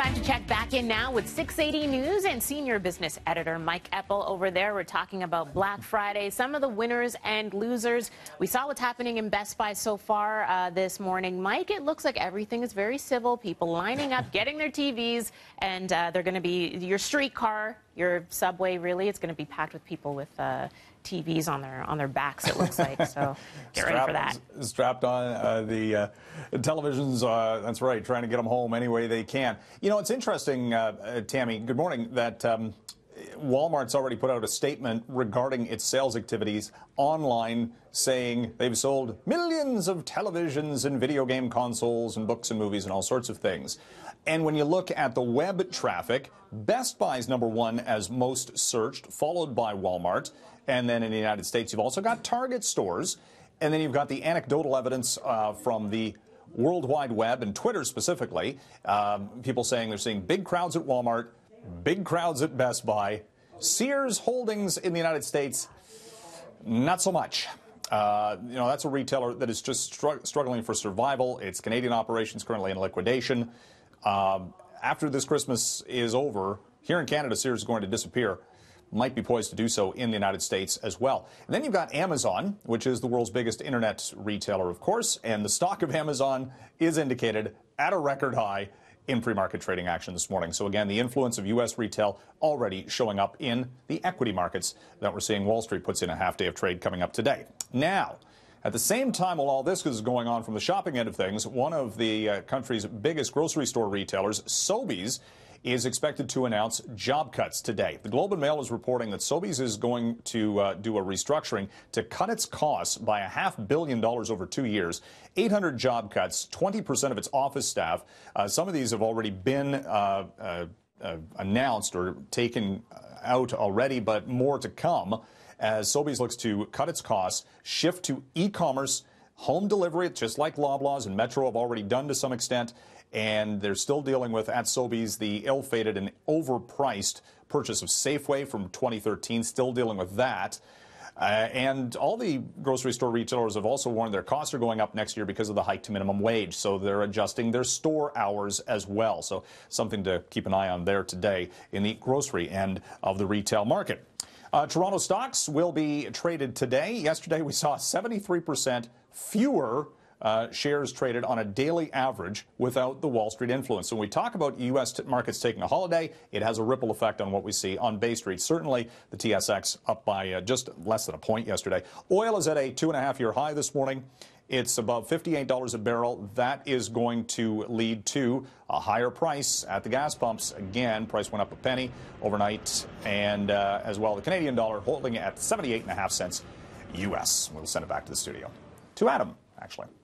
Time to check back in now with 680 News and senior business editor Mike Eppel over there. We're talking about Black Friday, some of the winners and losers. We saw what's happening in Best Buy so far this morning. Mike, it looks like everything is very civil. People lining up, getting their TVs, and they're going to be your streetcar, your subway, really. It's going to be packed with people with TVs on their backs, it looks like. So get ready for that. Strapped on the televisions, that's right, trying to get them home any way they can. You know, it's interesting, Tammy, good morning, that Walmart's already put out a statement regarding its sales activities online, saying they've sold millions of televisions and video game consoles and books and movies and all sorts of things. And when you look at the web traffic, Best Buy's #1 as most searched, followed by Walmart. And then in the United States, you've also got Target stores. And then you've got the anecdotal evidence from the World Wide Web and Twitter specifically. People saying they're seeing big crowds at Walmart, big crowds at Best Buy. Sears Holdings in the United States, not so much. You know, that's a retailer that is just struggling for survival. Its Canadian operations currently in liquidation. After this Christmas is over, here in Canada, Sears is going to disappear. Might be poised to do so in the United States as well. And then you've got Amazon, which is the world's biggest internet retailer, of course, and the stock of Amazon is indicated at a record high in pre-market trading action this morning. So again, the influence of U.S. retail already showing up in the equity markets that we're seeing. Wall Street puts in a half day of trade coming up today. Now, at the same time, while all this is going on from the shopping end of things, one of the country's biggest grocery store retailers, Sobeys, is expected to announce job cuts today. The Globe and Mail is reporting that Sobeys is going to do a restructuring to cut its costs by $500 million over 2 years. 800 job cuts, 20% of its office staff. Some of these have already been announced or taken out already, but more to come as Sobeys looks to cut its costs, shift to e-commerce, home delivery, just like Loblaws and Metro have already done to some extent. And they're still dealing with, at Sobeys, the ill-fated and overpriced purchase of Safeway from 2013, still dealing with that. And all the grocery store retailers have also warned their costs are going up next year because of the hike to minimum wage. So they're adjusting their store hours as well. So something to keep an eye on there today in the grocery end of the retail market. Toronto stocks will be traded today. Yesterday, we saw 73% fewer shares traded on a daily average without the Wall Street influence. So when we talk about U.S. markets taking a holiday, it has a ripple effect on what we see on Bay Street. Certainly, the TSX up by just less than a point yesterday. Oil is at a 2.5-year high this morning. It's above $58 a barrel. That is going to lead to a higher price at the gas pumps. Again, price went up a penny overnight. And as well, the Canadian dollar holding at 78.5 cents U.S. We'll send it back to the studio. To Adam, actually.